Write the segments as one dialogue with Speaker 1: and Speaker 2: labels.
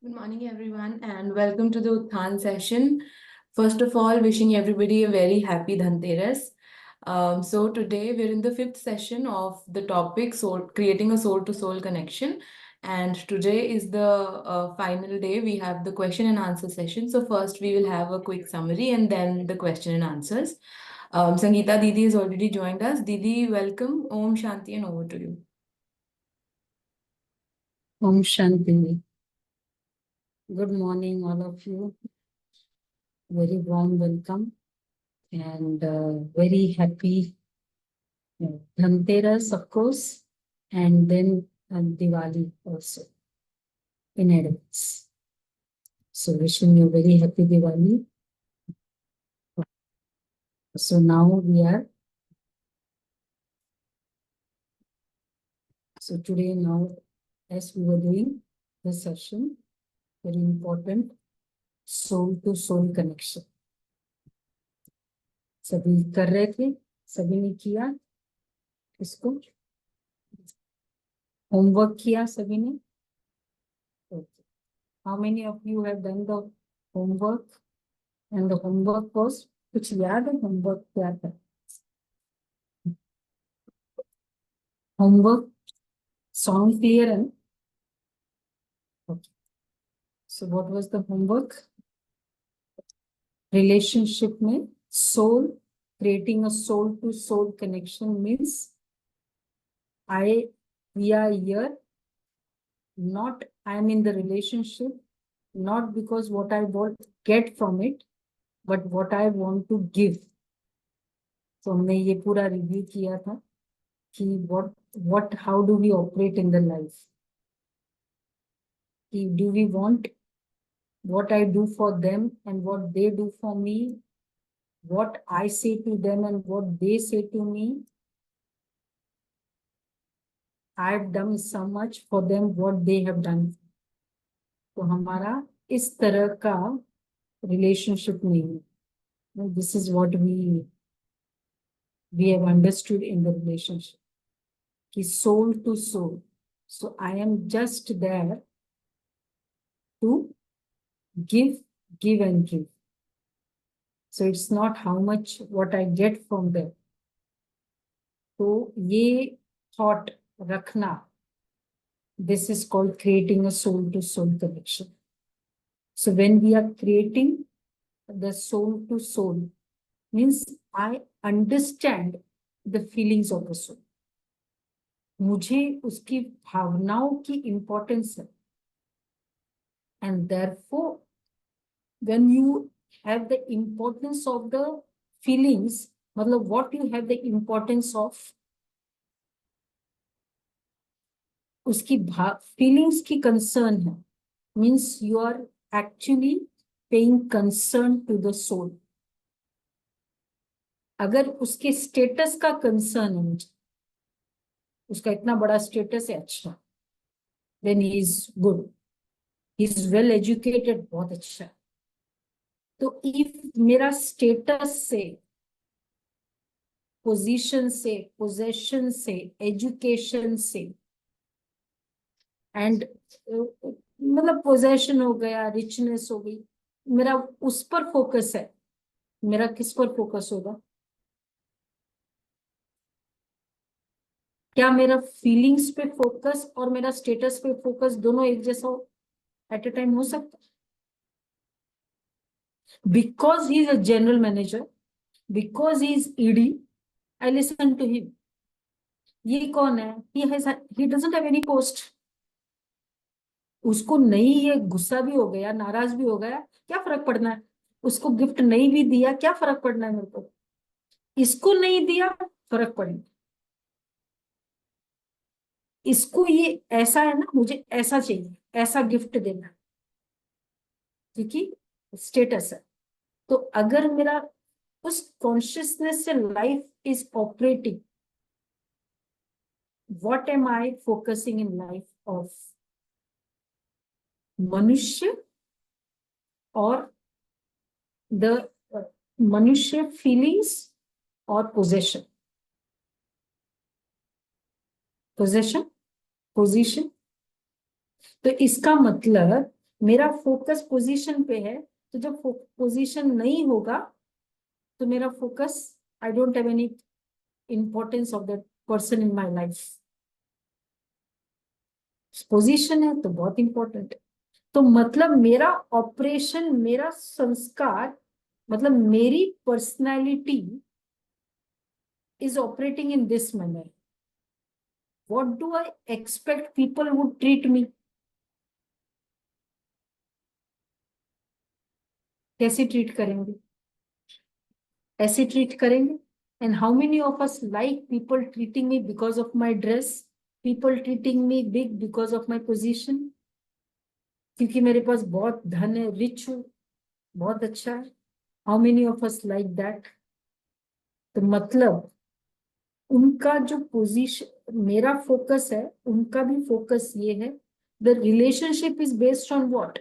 Speaker 1: Good morning, everyone, and welcome to the Uthan session. First of all, wishing everybody a very happy Dhanteras. So today we're in the fifth session of the topic soul, creating a soul-to-soul connection, and today is the final day. We have the question and answer session. So first we will have a quick summary and then the question and answers. Sangeeta Didi has already joined us. Didi, welcome. Om Shanti, and over to you.
Speaker 2: Om Shanti. Good morning, all of you. Very warm welcome and very happy Dhanteras, of course, and then Diwali also in advance. So wishing you a very happy Diwali. So now we are. So today now, as we were doing the session, very important soul to soul connection. सभी कर रहे थे, सभी ने किया इसको, homework किया सभी ने. Okay. How many of you have done the homework? And the homework was, कुछ याद है homework क्या था? Homework sound clear and okay. So what was the homework? Relationship में soul, creating a soul to soul connection means we are here, not I am in the relationship, not because what I want get from it, but what I want to give. So हमने ये पूरा review किया था कि how do we operate in the life? Do we want what I do for them and what they do for me, what I say to them and what they say to me? I've done so much for them, what they have done. तो हमारा इस तरह का relationship नहीं है. This is what we have understood in the relationship. कि soul to soul. So I am just there to give and give. So it's not how much what I get from them. तो ये thought रखना, this is called creating a soul to soul connection. So when we are creating the soul to soul, means I understand the feelings of the soul. मुझे उसकी भावनाओं की importance है. And therefore, when you have the importance of the feelings, मतलब what you have the importance of, उसकी feelings की concern है, means you are actually paying concern to the soul. अगर उसके status का concern है मुझे, उसका इतना बड़ा status है, अच्छा, then he is good, he is well educated, बहुत अच्छा. तो if मेरा status से, position से, possession से, education से, and मतलब possession हो गया, richness हो गई, मेरा उस पर focus है, मेरा किस पर focus होगा? क्या मेरा फीलिंग्स पे फोकस और मेरा स्टेटस पे फोकस दोनों एक जैसा एट ए टाइम हो सकता? Because he is a general manager, because he is ED, I listen to him. ये कौन है? he doesn't have any post. उसको नहीं, ये गुस्सा भी हो गया, नाराज भी हो गया, क्या फर्क पड़ना है? उसको गिफ्ट नहीं भी दिया, क्या फर्क पड़ना है मेरे को? इसको नहीं दिया, फर्क पड़ेगा. इसको ये ऐसा है ना, मुझे ऐसा चाहिए, ऐसा गिफ्ट देना, क्योंकि स्टेटस है. तो अगर मेरा उस कॉन्शियसनेस से life is operating, what am I focusing in life of? मनुष्य और द मनुष्य फीलिंग्स और पोजेशन, पोजीशन. तो इसका मतलब मेरा फोकस पोजीशन पे है, तो जब पोजीशन नहीं होगा तो मेरा focus, I don't have any importance of that person in my life. Position है तो बहुत इंपॉर्टेंट है। तो मतलब मेरा ऑपरेशन, मेरा संस्कार, मतलब मेरी personality is operating in this manner. What do I expect people would treat me? कैसे ट्रीट करेंगे? ऐसे ट्रीट करेंगे। And how many of us like people treating me because of my dress, people treating me big because of my position, क्योंकि मेरे पास बहुत धन है, rich हूं, बहुत अच्छा है। How many of us like that? तो मतलब उनका जो पोजीशन, मेरा फोकस है, उनका भी फोकस ये है। The relationship is based on what?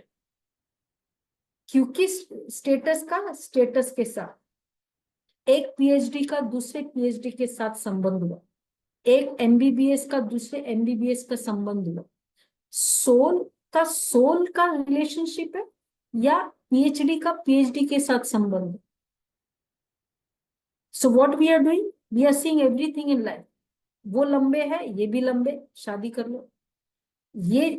Speaker 2: क्योंकि स्टेटस का स्टेटस के साथ, एक पीएचडी का दूसरे पीएचडी के साथ संबंध हुआ, एक एमबीबीएस का दूसरे एमबीबीएस का संबंध हुआ। सोल का रिलेशनशिप है या पीएचडी का पीएचडी के साथ संबंध? So what we are doing, we are seeing everything in life. वो लंबे है, ये भी लंबे, शादी कर लो। ये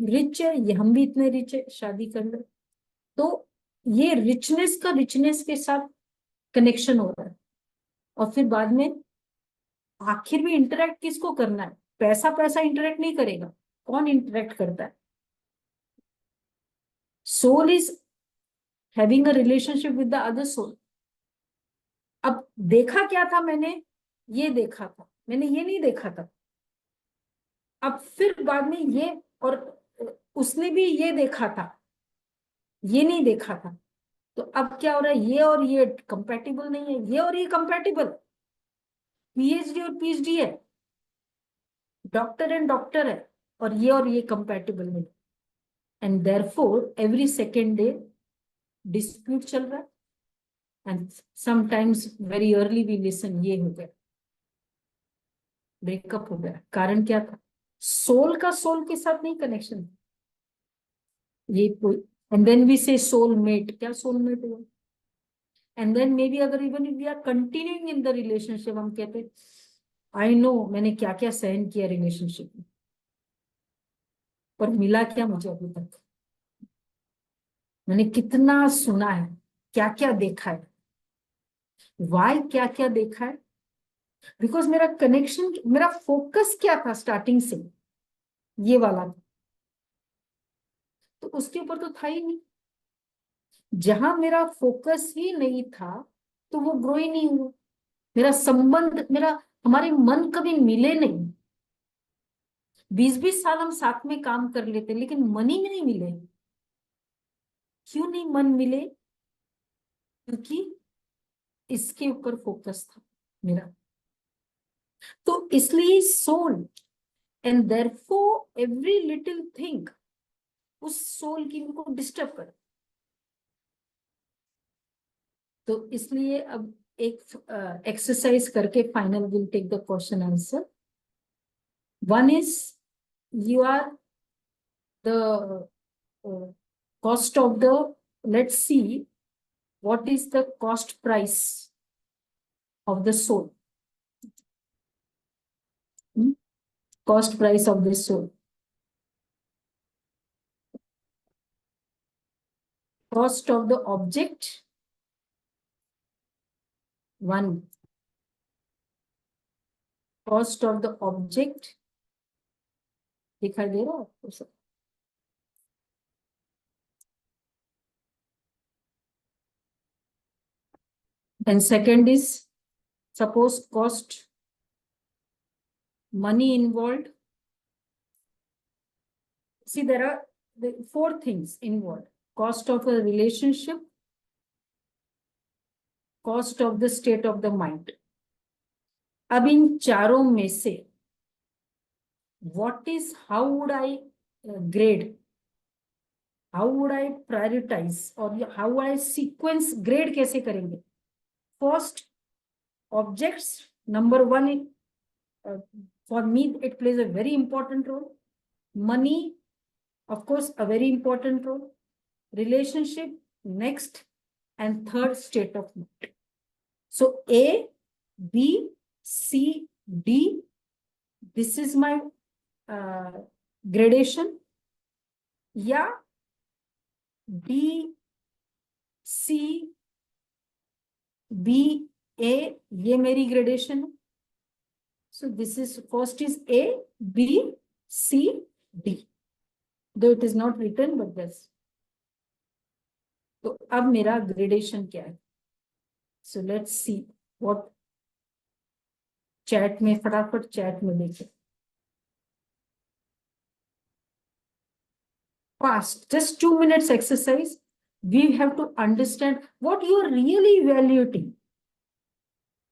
Speaker 2: रिच है, ये हम भी इतने रिच है, शादी कर लो। तो ये रिचनेस का रिचनेस के साथ कनेक्शन हो रहा है। और फिर बाद में आखिर में इंटरेक्ट किसको करना है? पैसा पैसा इंटरेक्ट नहीं करेगा। कौन इंटरेक्ट करता है? Soul is having a relationship with the other soul. अब देखा क्या था मैंने? ये देखा था, मैंने ये नहीं देखा था। अब फिर बाद में ये, और उसने भी ये देखा था, ये नहीं देखा था। तो अब क्या हो रहा है? ये और ये कंपैटिबल नहीं है, ये और ये कंपैटिबल। पीएचडी और पीएचडी है, डॉक्टर एंड डॉक्टर है, और ये कंपैटिबल नहीं। And therefore every second day dispute चल रहा है। And sometimes very early we listen, ये हो गया, ब्रेकअप हो गया। कारण क्या था? सोल का सोल के साथ नहीं कनेक्शन। ये कोई, and then we say soulmate, क्या सोलमेट हुआ? एंड देन मे बी अगर even we are continuing in the relationship, हम कहते आई नो मैंने क्या क्या सहन किया रिलेशनशिप में, पर मिला क्या मुझे अभी तक? मैंने कितना सुना है, क्या क्या देखा है। वाई क्या क्या देखा है? बिकॉज मेरा कनेक्शन, मेरा फोकस क्या था स्टार्टिंग से? ये वाला था। तो उसके ऊपर तो था ही नहीं। जहां मेरा फोकस ही नहीं था तो वो ग्रो ही नहीं हुआ। मेरा संबंध, मेरा, हमारे मन कभी मिले नहीं। 20-20 साल हम साथ में काम कर लेते, लेकिन मन ही नहीं मिले। क्यों नहीं मन मिले? क्योंकि इसके ऊपर फोकस था मेरा। तो इसलिए soul, and therefore every little thing उस सोल की को डिस्टर्ब कर। तो इसलिए अब एक एक्सरसाइज करके final will take the question answer. One is, you are the cost of the, let's see what is the cost price of the soul. Cost price of the soul. Cost of the object, one. Cost of the object, दिखाई दे रहा है आपको सब? And second is, suppose cost, money involved. See, there are the 4 things involved: cost of a relationship, cost of the state of the mind. अब इन चारों में से what is, how would I grade, how would I prioritize, और how would I sequence? grade कैसे करेंगे? First, objects, number 1, for me it plays a very important role. Money of course, a very important role. Relationship, next, and third state of mind. So A, B, C, D, this is my gradation. या D, C, B, A, ये मेरी gradation है. So this is first is A, B, C, D. Though it is not written, but this. तो अब मेरा gradation क्या है? So let's see what chat में, फटाफट chat में देखें. Fast, just 2 minutes exercise. We have to understand what you are really evaluating.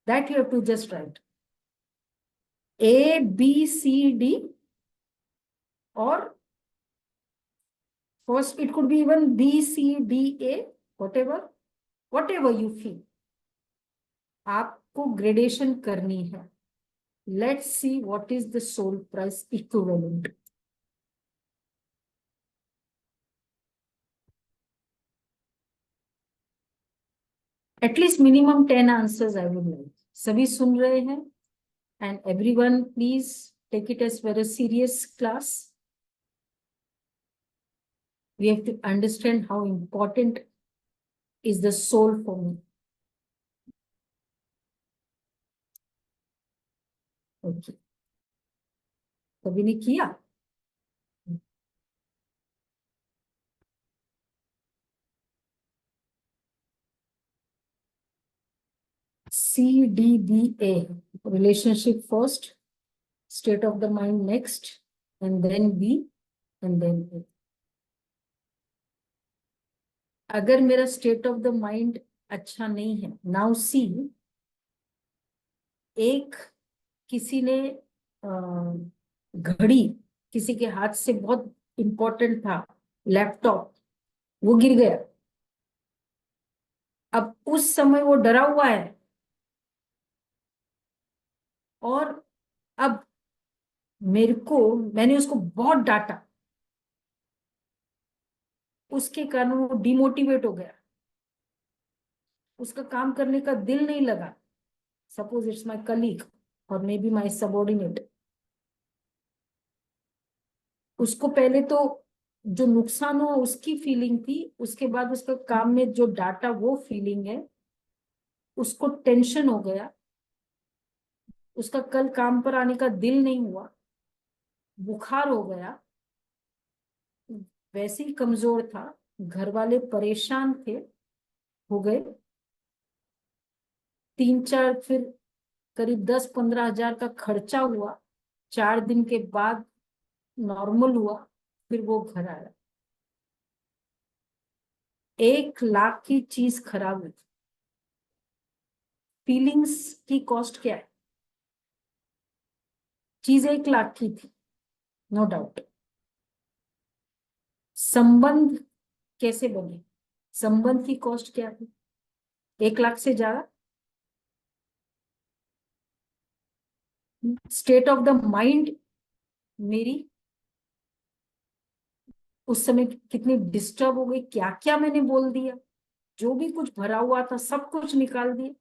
Speaker 2: That you have to just write. A, B, C, D, or first it could be even B, C, D, A, whatever you feel. आपको gradation करनी है. Let's see what is the sold price equivalent. At least minimum 10 answers I would like. सभी सुन रहे हैं? And everyone, please take it as very serious class. We have to understand how important is the soul for me. Okay. सभी ने किया? C, D, B, A. Relationship first, state of the mind next, and then B, and then A. अगर मेरा state of the mind अच्छा नहीं है, now see, एक किसी ने घड़ी किसी के हाथ से बहुत इंपॉर्टेंट था, लैपटॉप, वो गिर गया. अब उस समय वो डरा हुआ है, और अब मैंने उसको बहुत डांटा, उसके कारण वो डिमोटिवेट हो गया, उसका काम करने का दिल नहीं लगा. सपोज इट्स माय कलीग और मे बी माय सबऑर्डिनेट. उसको पहले तो जो नुकसान हुआ उसकी फीलिंग थी, उसके बाद उसका काम में जो डाटा वो फीलिंग है, उसको टेंशन हो गया, उसका कल काम पर आने का दिल नहीं हुआ, बुखार हो गया, वैसे ही कमजोर था, घर वाले परेशान थे, हो गए 3-4, फिर करीब 10-15 हजार का खर्चा हुआ. 4 दिन के बाद नॉर्मल हुआ, फिर वो घर आया. 1 लाख की चीज खराब हुई. फीलिंग्स की कॉस्ट क्या है? चीज 1 लाख की थी, नो डाउट. संबंध कैसे बने? संबंध की कॉस्ट क्या थी? 1 लाख से ज्यादा. स्टेट ऑफ द माइंड मेरी उस समय कितनी डिस्टर्ब हो गई, क्या क्या मैंने बोल दिया, जो भी कुछ भरा हुआ था सब कुछ निकाल दिया.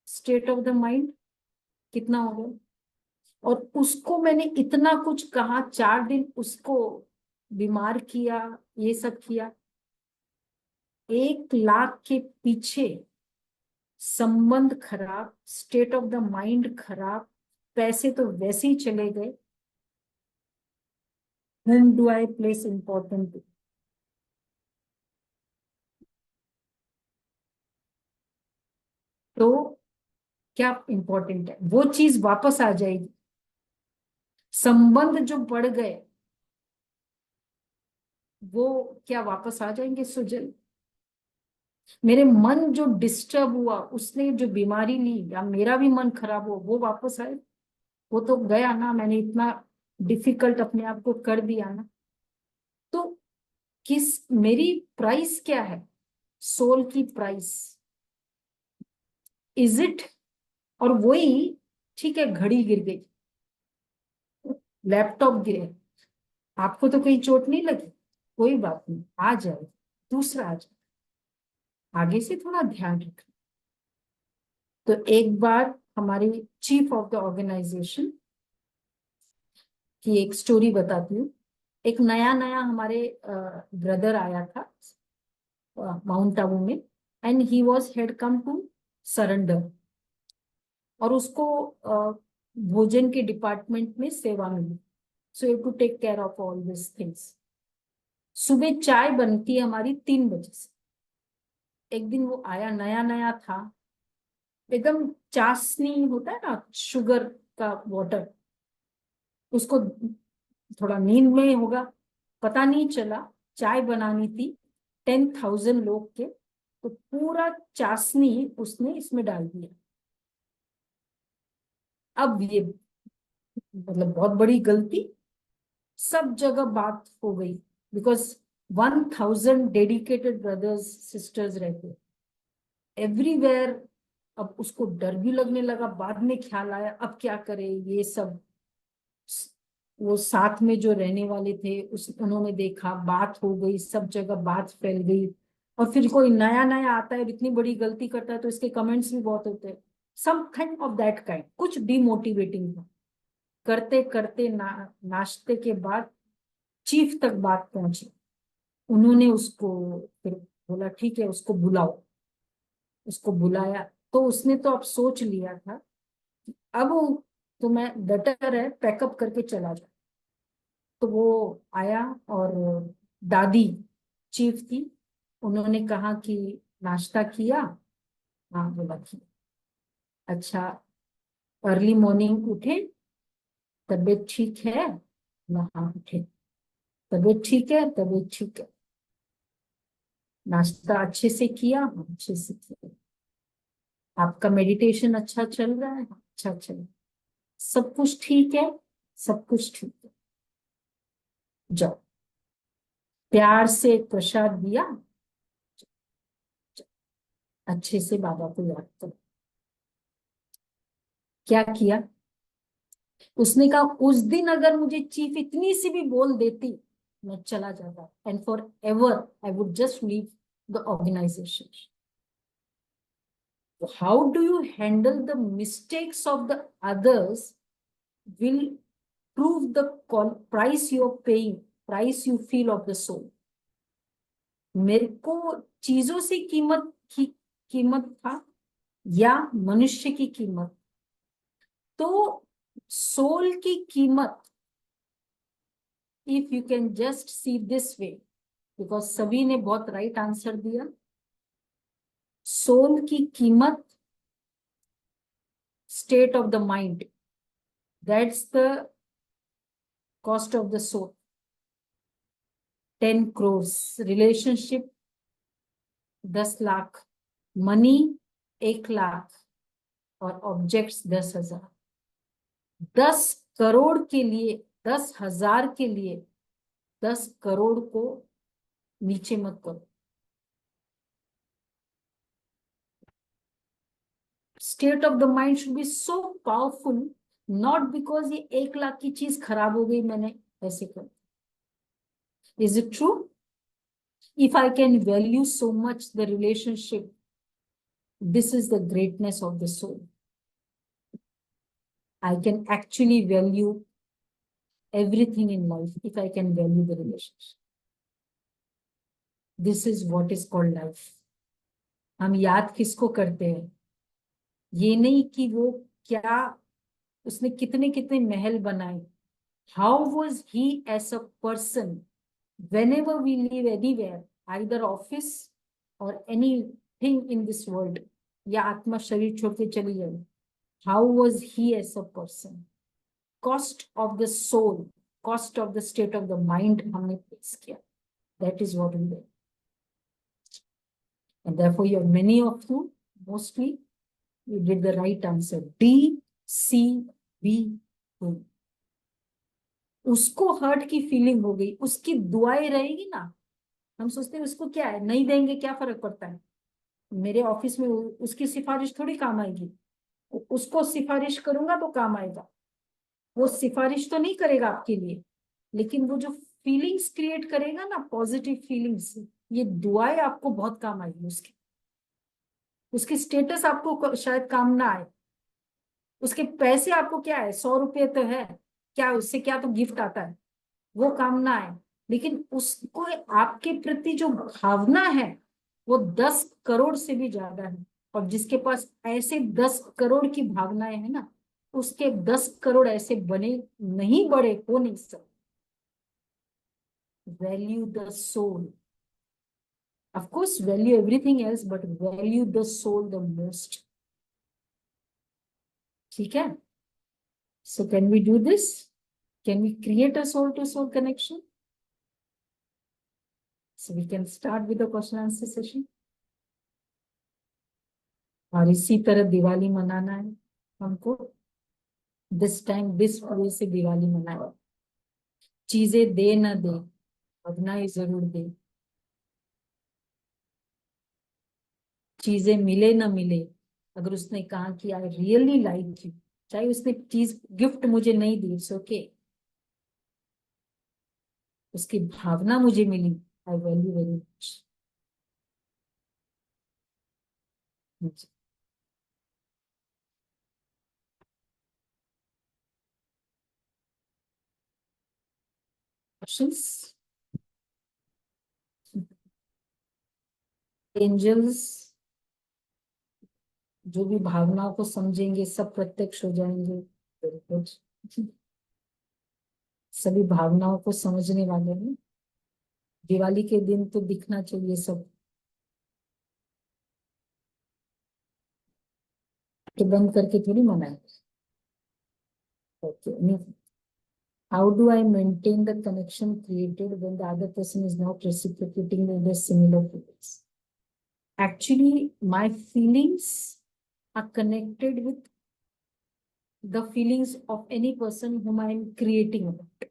Speaker 2: स्टेट ऑफ द माइंड कितना हो गया. और उसको मैंने इतना कुछ कहा, 4 दिन उसको बीमार किया, ये सब किया. 1 लाख के पीछे संबंध खराब, स्टेट ऑफ द माइंड खराब, पैसे तो वैसे ही चले गए. whom do I place important to? तो क्या इंपॉर्टेंट है? वो चीज वापस आ जाएगी. संबंध जो बढ़ गए वो क्या वापस आ जाएंगे सुजल? मेरे मन जो डिस्टर्ब हुआ, उसने जो बीमारी ली, या मेरा भी मन खराब हुआ, वो वापस आए? वो तो गया ना, मैंने इतना डिफिकल्ट अपने आप को कर दिया ना. तो मेरी प्राइस क्या है? सोल की प्राइस इज इट? और वही ठीक है, घड़ी गिर गई, लैपटॉप गिरे, आपको तो कहीं चोट नहीं लगी, कोई बात नहीं, आ जाए, दूसरा आ जाए, आगे से थोड़ा ध्यान रखना। तो एक बार हमारी चीफ ऑफ द ऑर्गेनाइजेशन की एक स्टोरी बताती हूँ। एक नया नया हमारे ब्रदर आया था माउंट आबू में, and he was had come to surrender, और उसको भोजन के डिपार्टमेंट में सेवा मिली। So you too take care of all this things. सुबह चाय बनती है हमारी 3 बजे से। एक दिन वो आया, नया नया था, एकदम चाशनी होता है ना, शुगर का वाटर, उसको थोड़ा नींद में होगा, पता नहीं चला। चाय बनानी थी 10,000 लोग के, तो पूरा चाशनी उसने इसमें डाल दिया। अब ये मतलब बहुत बड़ी गलती, सब जगह बात हो गई, बिकॉज 1,000 डेडिकेटेड ब्रदर्स सिस्टर्स रहते एवरीवेयर। अब उसको डर भी लगने लगा, बाद में ख्याल आया अब क्या करे ये सब। वो साथ में जो रहने वाले थे उस उन्होंने देखा, बात हो गई, सब जगह बात फैल गई। और फिर कोई नया नया आता है, इतनी बड़ी गलती करता है, तो इसके कमेंट्स भी बहुत होते हैं, समथिंग ऑफ दैट काइंड, कुछ डिमोटिवेटिंग था। करते करते नाश्ते के बाद चीफ तक बात पहुंची। उन्होंने उसको फिर बोला ठीक है उसको बुलाओ। उसको बुलाया तो उसने तो अब सोच लिया था, अब तो मैं बेटर है पैकअप करके चला जाऊं। तो वो आया, और दादी चीफ थी, उन्होंने कहा कि नाश्ता किया। हाँ बोला किया। अच्छा, अर्ली मॉर्निंग उठे, तबीयत ठीक है ना? हाँ उठे, तबीयत ठीक है, तबीयत ठीक है। नाश्ता अच्छे से किया? हाँ अच्छे से किया। आपका मेडिटेशन अच्छा चल रहा है? हाँ, अच्छा चल रहा है। सब कुछ ठीक है? सब कुछ ठीक है। जाओ, प्यार से प्रसाद दिया, अच्छे से बाबा को याद करो। क्या किया उसने? कहा उस दिन अगर मुझे चीफ इतनी सी भी बोल देती, मैं चला जाता, and forever I would just leave the organisation. How do you handle the mistakes of the others will prove the price you're paying, price you feel of the soul. मेरे को चीजों से कीमत था या मनुष्य की कीमत? तो सोल की कीमत, if you can just see this way, because सभी ने बहुत राइट आंसर दिया। सोल की कीमत, state of the mind, that's the cost of the soul. 10 crores, relationship 10 lakh, money 1 lakh, और ऑब्जेक्ट्स 10,000। 10 करोड़ के लिए, 10,000 के लिए 10 करोड़ को नीचे मत करो। State of the mind should be so powerful, not because ये 1 लाख की चीज खराब हो गई मैंने ऐसे कर। Is it true? If I can value so much the relationship, this is the greatness of the soul. I can actually value everything in life if I can value the relationship. This is what is called life. हम याद किसको करते हैं? ये नहीं कि वो क्या, उसने कितने कितने महल बनाए। How was he as a person? Whenever we live anywhere, either office or anything in this world, या आत्मा शरीर छोड़ के चली जाए, how was he as a person? Cost of the soul, cost of the state of the mind हमने face किया. That is what we did. And therefore, you have many of you, mostly, you did the right answer. D, C, B, 2. उसको hurt की feeling हो गई, उसकी दुआएं रहेगी ना। हम सोचते हैं उसको क्या है, नहीं देंगे क्या फर्क पड़ता है, मेरे ऑफिस में उसकी सिफारिश थोड़ी काम आएगी, उसको सिफारिश करूंगा तो काम आएगा, वो सिफारिश तो नहीं करेगा आपके लिए। लेकिन वो जो फीलिंग्स क्रिएट करेगा ना, पॉजिटिव फीलिंग्स, ये दुआएं आपको बहुत काम आएगी उसकी। उसकी स्टेटस आपको शायद काम ना आए, उसके पैसे आपको क्या है, 100 रुपये तो है, क्या उससे क्या तो गिफ्ट आता है, वो काम ना आए, लेकिन उसको आपके प्रति जो भावना है वो 10 करोड़ से भी ज्यादा है। और जिसके पास ऐसे 10 करोड़ की भावनाएं है ना, उसके 10 करोड़ ऐसे बने नहीं, बड़े हो नहीं सकते। Value the soul, of course value everything else, but value the soul the most. ठीक है? So can we do this? Can we create a soul to soul connection? So we can start with the question answer session. और इसी तरह दिवाली मनाना है हमको। This time this way से दिवाली मनाए। चीजें दे न दे, भावनाएं जरूर दे। चीजें मिले न मिले, अगर उसने कहा कि आई रियली लाइक यू, चाहे उसने चीज गिफ्ट मुझे नहीं दी, इट्स ओके, उसकी भावना मुझे मिली, I value very much. Questions? Angels जो भी भावनाओं को समझेंगे सब प्रत्यक्ष हो जाएंगे। Very good. सभी भावनाओं को समझने वाले हैं। दिवाली के दिन तो दिखना चाहिए सब। तो बंद करके थोड़ी मनाएंगे। Okay. How do I maintain the connection created when the other person is not reciprocating with the similar feelings? Actually, my feelings are connected with the feelings of any person whom I am creating about.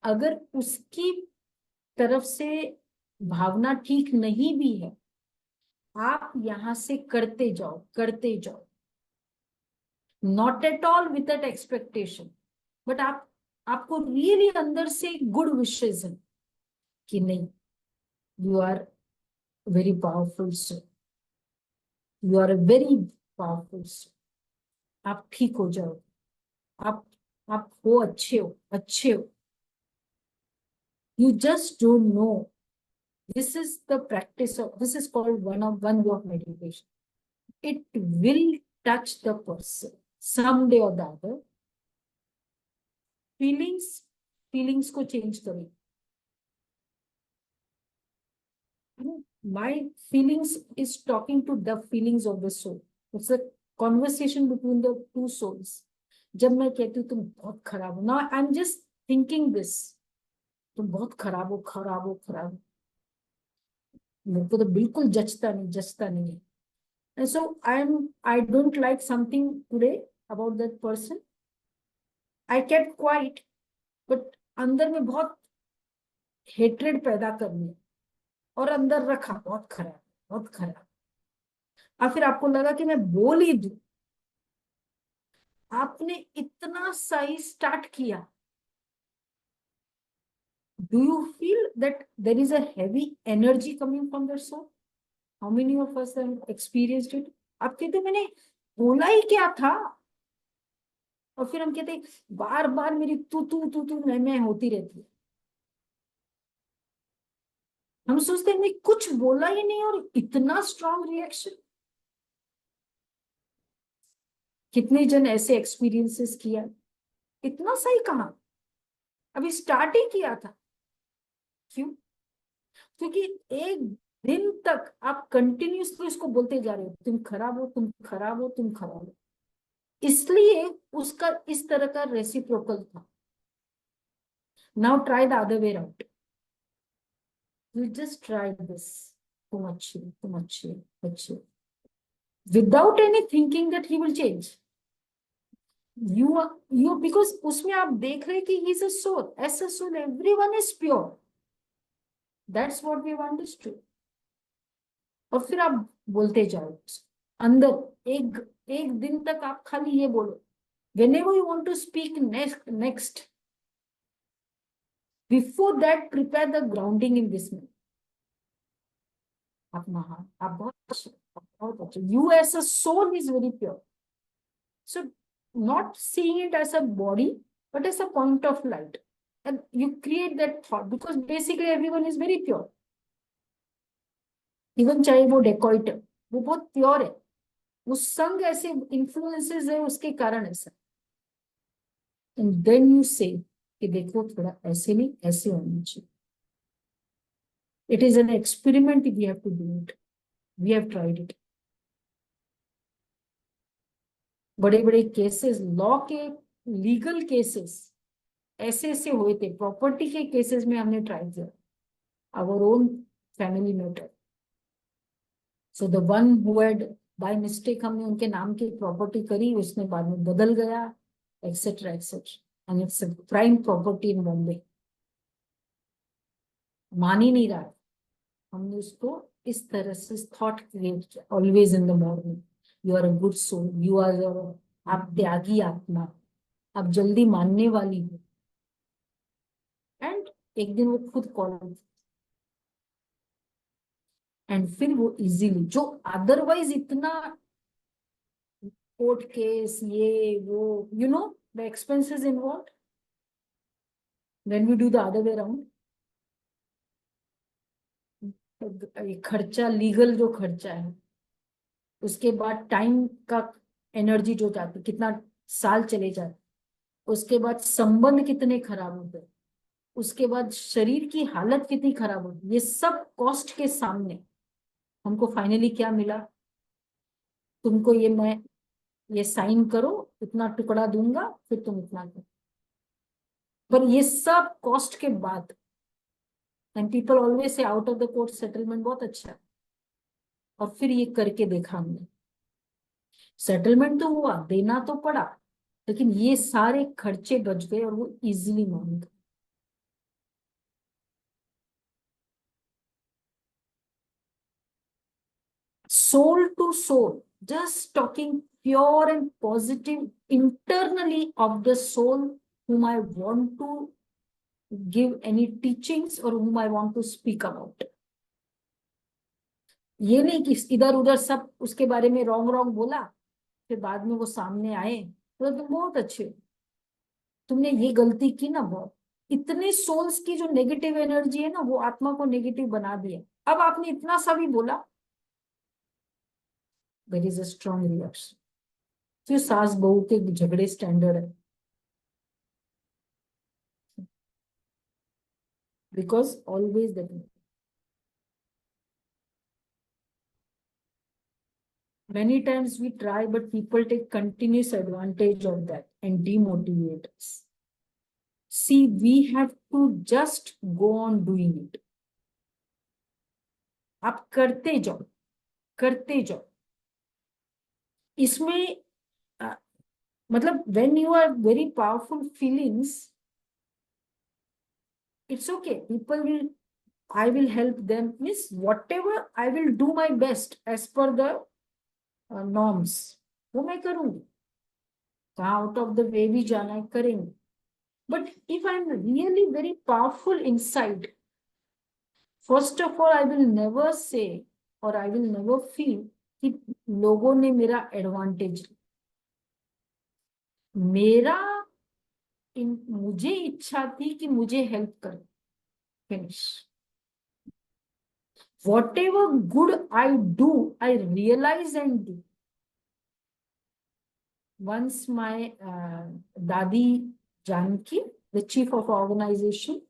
Speaker 2: अगर उसकी तरफ से भावना ठीक नहीं भी है, आप यहां से करते जाओ करते जाओ, not at all with that expectation, but आपको रियली अंदर से गुड विशेष है कि नहीं, you are very powerful soul, you are a very powerful soul, आप ठीक हो जाओ, आप आप हो, अच्छे हो, अच्छे हो। You just don't know. This is the practice of, this is called one way of meditation. It will touch the person someday or the other. Feelings को change करें. My feelings is talking to the feelings of the soul. It's a conversation between the two souls. जब मैं कहती हूँ तुम बहुत खराब हो, now I'm just thinking this, तुम बहुत खराब हो, खराब हो, खराब हो, मेरे को तो बिल्कुल जचता नहीं है। And so I don't like something today about that person. I kept quiet, but अंदर में बहुत हेट्रेड पैदा करनी है और अंदर रखा, बहुत खराब, बहुत खराब। और फिर आपको लगा कि मैं बोल ही दूं, आपने इतना सही स्टार्ट किया। Do you feel that there is a heavy energy coming from their soul? How many of us have experienced it? आप कहते मैंने बोला ही क्या था, और फिर हम कहते बार बार मेरी तू मैं होती रहती है। हम सोचते हैं मैं कुछ बोला ही नहीं और इतना स्ट्रांग रिएक्शन। कितने जन ऐसे एक्सपीरियंसेस किया, इतना सही कहा, अभी स्टार्ट ही किया था। क्यों? क्योंकि एक दिन तक आप कंटिन्यूसली उसको बोलते जा रहे हो, तुम खराब हो, तुम खराब हो, तुम खराब हो, इसलिए उसका इस तरह का रेसिप्रोकल था। Now try the other way round. You just try this, तुम अच्छी हो, तुम अच्छी हो, अच्छी हो, without any thinking that he will change. you because उसमें आप देख रहे कि he is a soul, as a soul everyone is pure, that's what we want to do। और फिर आप बोलते जाओ अंदर, एक दिन तक आप खाली ये बोलो, whenever you want to speak next, Before that, prepare the grounding in this way. आप महान, आप बहुत अच्छे. You as a soul is very pure. So not seeing it as a body, but as a point of light. And you create that thought because basically everyone is very pure. Even चाहे वो डेकॉइट है, वो बहुत pure है. वो संग ऐसे influences है उसके कारण ऐसा. And then you say कि देखो थोड़ा ऐसे नहीं, ऐसे होना चाहिए. It is an experiment. We have to do it. We have tried it. बड़े बड़े केसेस, लॉ के लीगल केसेस ऐसे ऐसे हुए थे. प्रॉपर्टी के केसेस में हमने ट्राई किया. Our own family matter. So the one who had by mistake हमने उनके नाम की प्रॉपर्टी करी, उसने बाद में बदल गया, etcetera etcetera. And it's prime property in Bombay. मान ही नहीं रहा. हमने उसको इस तरह से थॉट क्रिएट किया. Always in the morning you are a good soul, you are, आप त्यागी आत्मा, आप जल्दी मानने वाली हो. एंड एक दिन वो खुद कॉल, एंड फिर वो इजीली, जो अदरवाइज इतना कोर्ट केस ये वो, you know the expenses involve, when we do the other way around, खर्चा, लीगल जो खर्चा है, उसके बाद टाइम का एनर्जी जो जाती, कितना साल चले जाते, उसके बाद संबंध कितने खराब होते, उसके बाद शरीर की हालत कितनी खराब होती. ये सब कॉस्ट के सामने हमको फाइनली क्या मिला? तुमको ये, मैं ये साइन करो, इतना टुकड़ा दूंगा, फिर तुम इतना करो. पर ये सब कॉस्ट के बाद. And people always say out of the court settlement बहुत अच्छा है. और फिर ये करके देखा हमने. सेटलमेंट तो हुआ, देना तो पड़ा, लेकिन ये सारे खर्चे बच गए और वो इजीली मान गए. Soul to soul, just talking pure and positive internally of the soul whom I want to give any teachings or whom I want to speak about. ये नहीं कि इधर उधर सब उसके बारे में रॉन्ग रॉन्ग बोला, फिर बाद में वो सामने आए तो तुम बहुत अच्छे हो, तुमने ये गलती की ना बहुत. इतने सोल्स की जो नेगेटिव एनर्जी है ना, वो आत्मा को नेगेटिव बना दिया. अब आपने इतना सा भी बोला, there is a strong reaction. फिर सास बहू के झगड़े स्टैंडर्ड है. Because always that. Many times we try, but people take continuous advantage of that and demotivate us. See, we have to just go on doing it. आप करते जाओ, करते जाओ. इसमें मतलब when you are very powerful feelings, it's okay. People will, I will help them. Means whatever, I will do my best as per the norms. वो मैं करूंगी. कहाँ आउट ऑफ द वे भी जाना है करेंगे. But if I'm really very powerful inside, first of all, I will never say or I will never feel कि लोगों ने मेरा एडवांटेज. मेरा मुझे इच्छा थी कि मुझे हेल्प करें. Finish. Whatever good I do, I realize and do. Once my Dadi Janki, the chief of organization,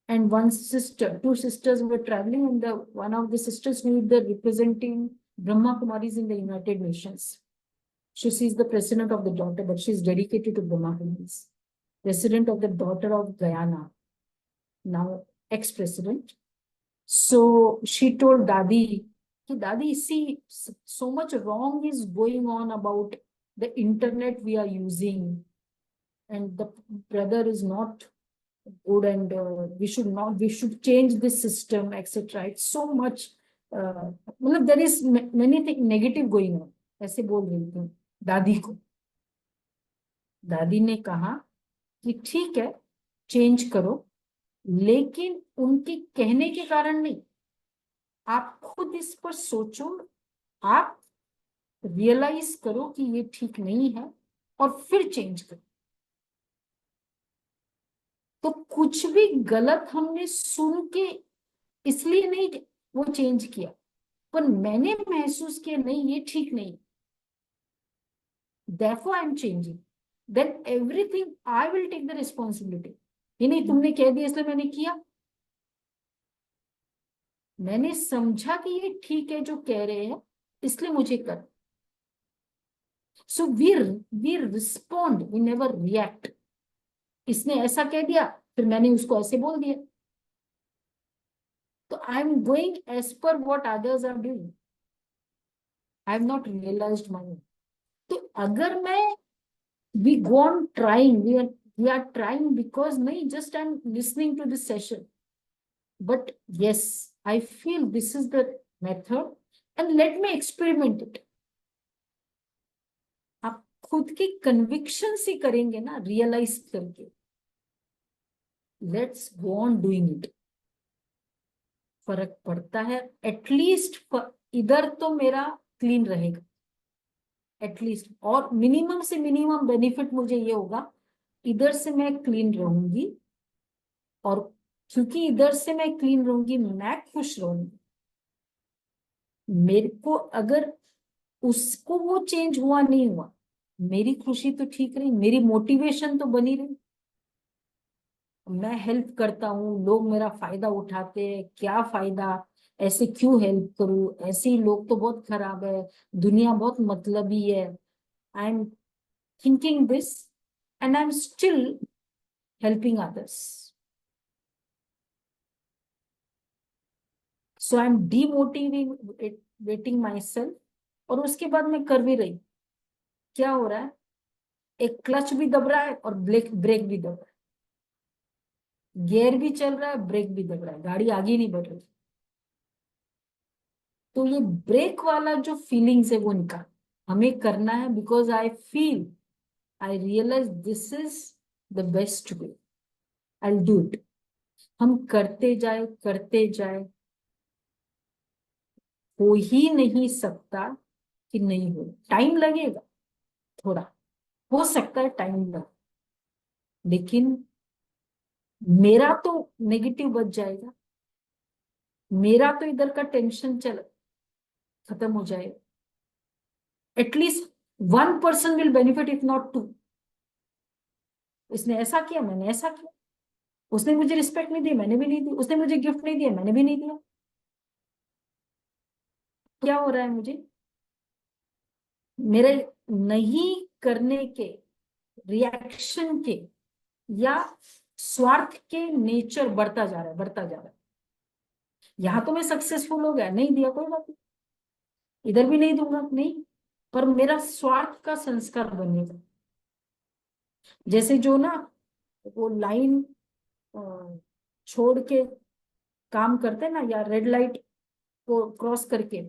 Speaker 2: and one sister, two sisters were traveling, and one of the sisters who is the representing Brahma Kumaris in the United Nations. She is the president of the daughter, but she is dedicated to Brahma Kumaris. President of the daughter of Guyana, now ex-president. So she told Dadi, Dadi, see, so much wrong is going on about the internet we are using, and the brother is not good, and we should change this system, etc. It's so much, there is many things negative going on. ऐसे बोल रही थी दादी को. दादी ने कहा कि ठीक है, चेंज करो, लेकिन उनके कहने के कारण नहीं, आप खुद इस पर सोचो, आप रियलाइज करो कि ये ठीक नहीं है और फिर चेंज करो। तो कुछ भी गलत हमने सुन के इसलिए नहीं वो चेंज किया, पर मैंने महसूस किया नहीं ये ठीक नहीं, therefore I am changing, then everything I will take the responsibility। ये नहीं तुमने कह दिया इसलिए मैंने किया, मैंने समझा कि ये ठीक है जो कह रहे हैं इसलिए मुझे कर। So we respond, we never react. इसने ऐसा कह दिया फिर मैंने उसको ऐसे बोल दिया, तो I am going as per what others are doing, I have not realised my. तो अगर मैं we go on trying, we are trying because नहीं just I am listening to this session, but yes, I feel this is the method and let me experiment it। आप खुद की conviction से करेंगे ना, रियलाइज करके, let's go on doing it, फर्क पड़ता है। एटलीस्ट इधर तो मेरा क्लीन रहेगा एटलीस्ट, और मिनिमम से मिनिमम बेनिफिट मुझे ये होगा, इधर से मैं क्लीन रहूंगी, और क्योंकि इधर से मैं क्लीन रहूंगी मैं खुश रहूंगी। मेरे को अगर उसको वो चेंज हुआ नहीं हुआ, मेरी खुशी तो ठीक रही, मेरी मोटिवेशन तो बनी रही। मैं हेल्प करता हूँ, लोग मेरा फायदा उठाते हैं, क्या फायदा, ऐसे क्यों हेल्प करूं, ऐसे ही लोग तो बहुत खराब है, दुनिया बहुत मतलबी है। I am thinking this and I am still helping others, so I am demotivating my self. और उसके बाद मैं कर भी रही, क्या हो रहा है, एक क्लच भी दब रहा है और ब्रेक ब्रेक भी दब रहा है, गियर भी चल रहा है ब्रेक भी दब रहा है, गाड़ी आगे नहीं बढ़ रही। तो ये ब्रेक वाला जो फीलिंग्स है वो निकाल हमें करना है, because I feel, I realise this is the best way, I do it. हम करते जाए, हो ही नहीं सकता कि नहीं हो, टाइम लगेगा थोड़ा, हो सकता है टाइम लगे, लेकिन मेरा तो नेगेटिव बच जाएगा, मेरा तो इधर का टेंशन चल खत्म हो जाएगा। At least 1 person will benefit if not 2। इसने ऐसा किया मैंने ऐसा किया, उसने मुझे रिस्पेक्ट नहीं दी मैंने भी नहीं दी, उसने मुझे गिफ्ट नहीं दिया मैंने भी नहीं दिया। क्या हो रहा है, मुझे मेरे नहीं करने के, रिएक्शन के या स्वार्थ के नेचर बढ़ता जा रहा है, बढ़ता जा रहा है। यहां तो मैं सक्सेसफुल हो गया, नहीं दिया कोई बात नहीं, इधर भी नहीं दूंगा नहीं, पर मेरा स्वार्थ का संस्कार बनेगा। जैसे जो ना वो लाइन छोड़ के काम करते हैं ना, या रेड लाइट को क्रॉस करके,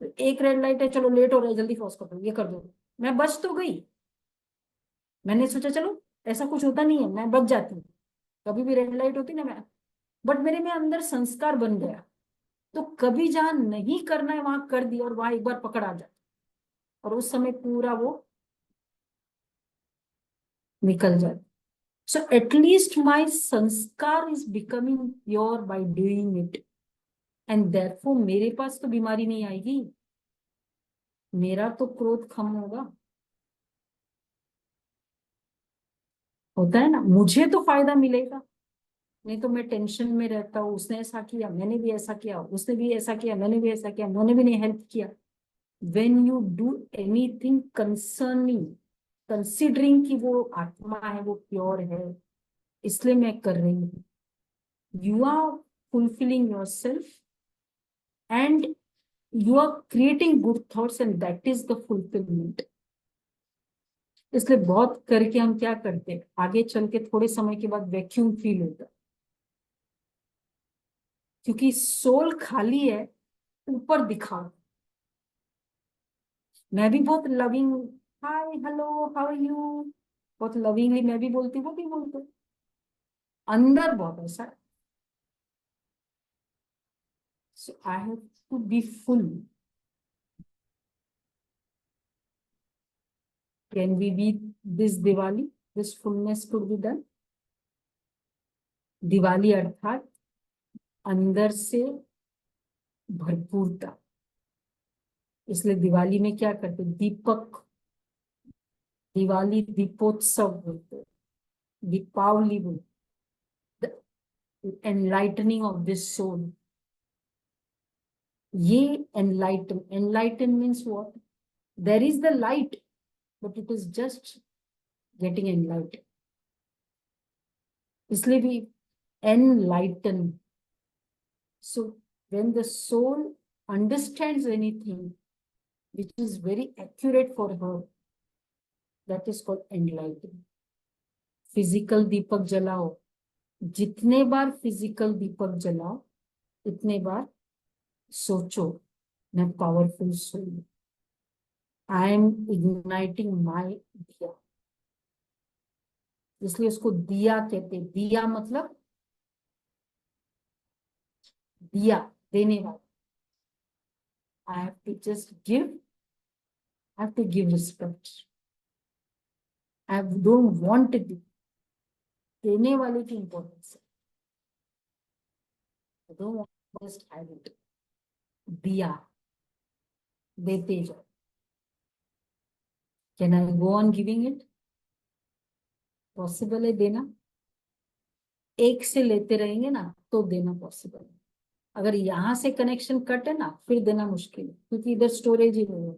Speaker 2: तो एक रेड लाइट है चलो लेट हो रहा है जल्दी क्रॉस कर दो, ये कर दो, मैं बच तो गई, मैंने सोचा चलो ऐसा कुछ होता नहीं है मैं बच जाती हूँ, कभी भी रेड लाइट होती ना मैं, बट मेरे में अंदर संस्कार बन गया, तो कभी जहां नहीं करना है वहां कर दिया, और वहां एक बार पकड़ आ जाता, और उस समय पूरा वो निकल जाता। सो एटलीस्ट माई संस्कार is becoming pure by doing it, and therefore मेरे पास तो बीमारी नहीं आएगी, मेरा तो क्रोध कम होगा, होता है ना, मुझे तो फायदा मिलेगा। नहीं तो मैं टेंशन में रहता हूँ, उसने ऐसा किया मैंने भी ऐसा किया, उसने भी ऐसा किया मैंने भी ऐसा किया, मैंने भी नहीं हेल्प किया। When you do anything concerning, considering कि वो आत्मा है, वो प्योर है, इसलिए मैं कर रही हूँ, you are fulfilling yourself and you are creating good thoughts, and that is the fulfilment. इसलिए बहुत करके हम क्या करते हैं, आगे चल के थोड़े समय के बाद वैक्यूम फील होता है, क्योंकि सोल खाली है, ऊपर दिखा। मैं भी बहुत loving, hi hello how are you, बहुत लविंगली मैं भी बोलती हूँ, वो भी बोलते हैं। अंदर बहुत ऐसा है, So I have to be full. Can we be this Diwali? This fullness could be done. Diwali अर्थात अंदर से भरपूरता. इसलिए दिवाली में क्या करते, दीपक, दिवाली दीपोत्सव बोलते, दीपावली बोलते, एनलाइटनिंग ऑफ दिस सोल. ये enlighten means what? There is the light but it is just getting enlighten. इसलिए भी enlighten. So when the soul understands anything which is very accurate for her, that is called enlighten. Physical दीपक जलाओ, जितने बार physical दीपक जलाओ उतने बार सोचो मैं powerful soul, I am igniting my diya. इसलिए उसको दिया कहते. दिया मतलब दिया, देने वाला. I have to just give. I have to give respect. I don't want to give. देने वाले की importance है. I don't want to just have it. दिया, देते जाओ. Can I go on giving it? Possible है देना. एक से लेते रहेंगे ना तो देना पॉसिबल है. अगर यहां से कनेक्शन कट है ना फिर देना मुश्किल है, क्योंकि इधर स्टोरेज ही नहीं है.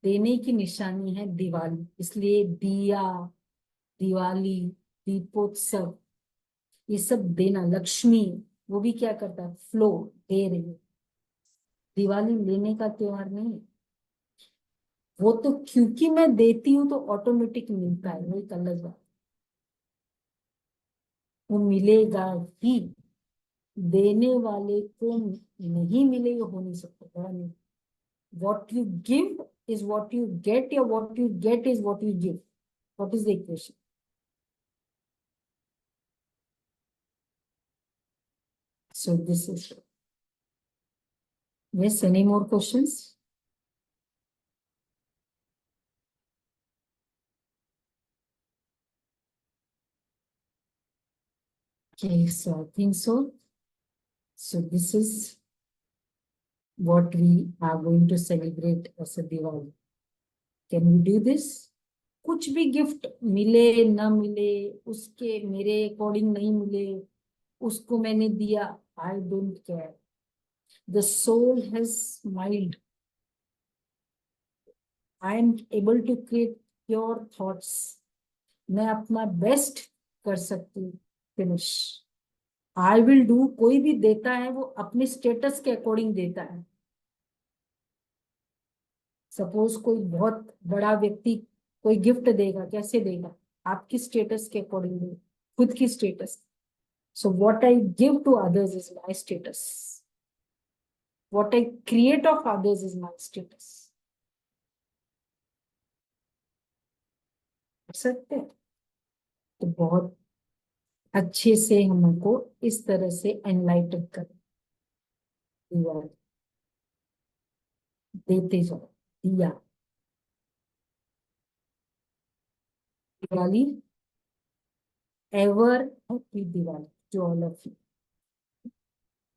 Speaker 2: देने की निशानी है दिवाली. इसलिए दिया, दिवाली, दीपोत्सव, ये सब देना. लक्ष्मी वो भी क्या करता है, फ्लो, दे रही है. दिवाली लेने का त्योहार नहीं, वो तो क्योंकि मैं देती हूं तो ऑटोमेटिक मिलता है, वो एक अलग बात. वो मिलेगा ही. देने वाले को नहीं मिलेगा, हो नहीं सकता. बड़ा नहीं. what you give is what you get, or what you get is what you give. What is the equation? So this is. Yes, any more questions? Okay, so I think so. So this is what we are going to celebrate as a Diwali. Can we do this? कुछ भी gift मिले ना मिले, उसके मेरे according नहीं मिले, उसको मैंने दिया, I don't care. The soul has smiled. I am able to create pure thoughts. मैं अपना बेस्ट कर सकती हूँ. फिनिश. I will do. कोई भी देता है वो अपने स्टेटस के अकॉर्डिंग देता है. सपोज कोई बहुत बड़ा व्यक्ति कोई गिफ्ट देगा, कैसे देगा? आपकी स्टेटस के अकॉर्डिंग देगा, खुद की status. So what I give to others is my status. What I create of others is my status. सकते हैं तो बहुत अच्छे से हमको इस तरह से एनलाइटन कर देते जाओ. दिया Diwali, ever happy Diwali to all of you,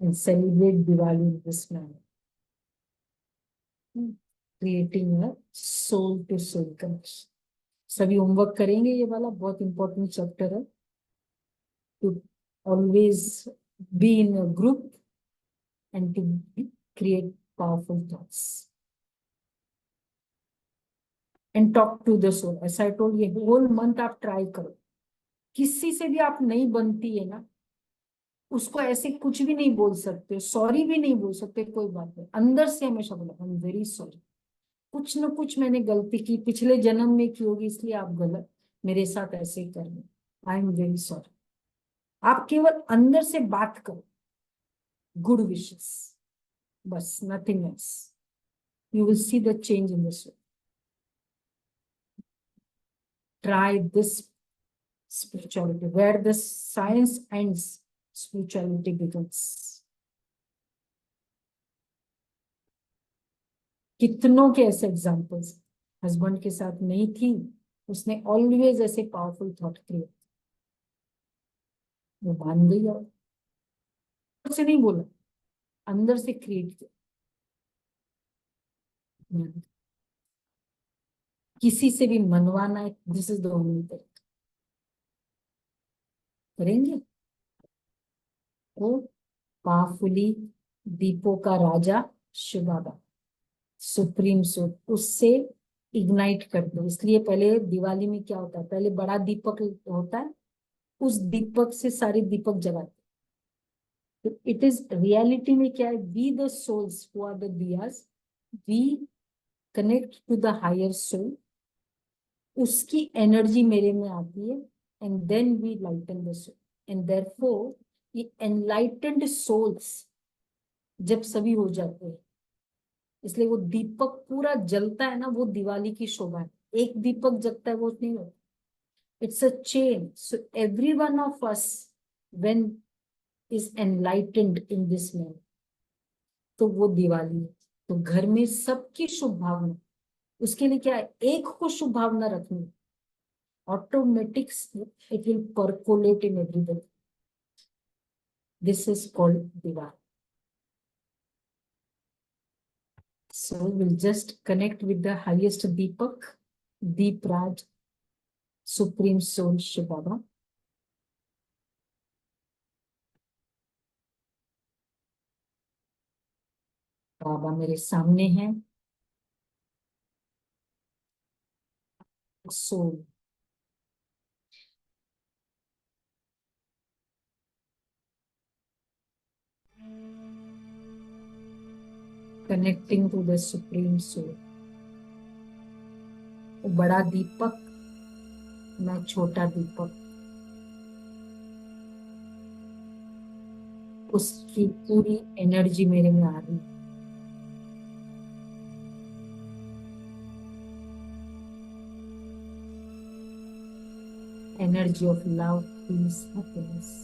Speaker 2: and celebrate Diwali in this manner, creating a soul to soul connection. सभी होमवर्क करेंगे. ये वाला बहुत इंपॉर्टेंट चैप्टर है. to always be in a group and to create powerful thoughts and talk to the soul. As I told you, whole month आप try करो. किसी से भी आप नहीं बनती है ना, उसको ऐसे कुछ भी नहीं बोल सकते, सॉरी भी नहीं बोल सकते, कोई बात नहीं. अंदर से हमेशा बोला आई एम वेरी सॉरी. कुछ ना कुछ मैंने गलती की, पिछले जन्म में की होगी, इसलिए आप गलत मेरे साथ ऐसे ही कर रहे. I am very sorry. आप केवल अंदर से बात करो. गुड विशेस, बस, nothing else. You will see the change in this. Try this spirituality. Where the science ends, spirituality begins. कितनों के ऐसे एग्जाम्पल्स, हस्बैंड के साथ नहीं थी, उसने ऑलवेज ऐसे पावरफुल थॉट क्रिएट, वो मान गई और से नहीं बोला, अंदर से क्रिएट किया। किसी से भी मनवाना है, दिस इज द ओनली तरीका। करेंगे वो पावरफुली, दीपों का राजा शिव बाबा, सुप्रीम सोल, उससे इग्नाइट कर दो। इसलिए पहले दिवाली में क्या होता है, पहले बड़ा दीपक होता है, उस दीपक से सारे दीपक जलाते। तो इट इज रियलिटी में क्या है, we the souls who are the diyas, we connect to the higher soul, उसकी एनर्जी मेरे में आती है, and then we lighten the soul, and therefore ये एनलाइटेंड सोल्स जब सभी हो जाते हैं, इसलिए वो दीपक पूरा जलता है ना, वो दिवाली की शोभा है। एक दीपक जलता है वो नहीं होता, it's a chain. So every one of us when is enlightened in this man, तो वो दिवाली है। तो घर में सबकी शुभ भावना, उसके लिए क्या है, एक को शुभ भावना रखनी, automatic it will percolate in everybody. This is called Diwali. So we'll just connect with the highest Deepak, Deep Raj, Supreme Soul Shiv Baba. Baba मेरे सामने हैं, soul connecting to the supreme soul. वो बड़ा दीपक, मैं छोटा दीपक, उसकी पूरी एनर्जी मेरे में आ रही। Energy of love, peace, happiness.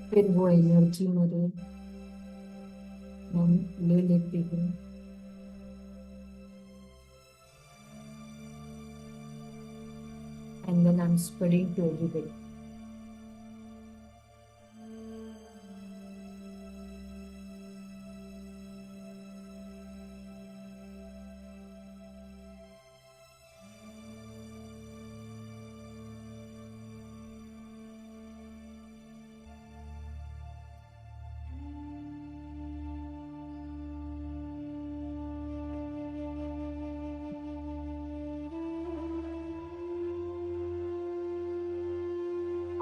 Speaker 2: फिर वो एनर्जी मेरे मैं ले लेती हूँ, and then I'm spreading to everybody.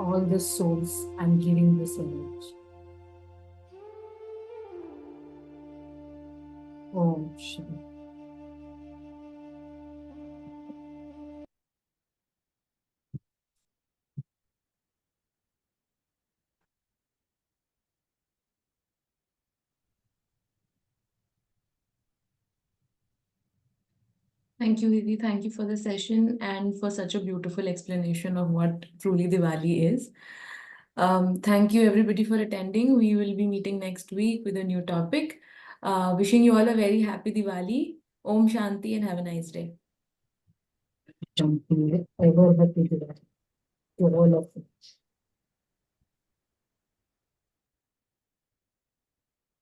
Speaker 2: All the souls, I'm giving this energy. Om Shiva.
Speaker 1: Thank you, Didi. Thank you for the session and for such a beautiful explanation of what truly Diwali is. Thank you, everybody, for attending. We will be meeting next week with a new topic. Wishing you all a very happy Diwali. Om Shanti and have a nice day.
Speaker 2: Ever happy Diwali to all of you.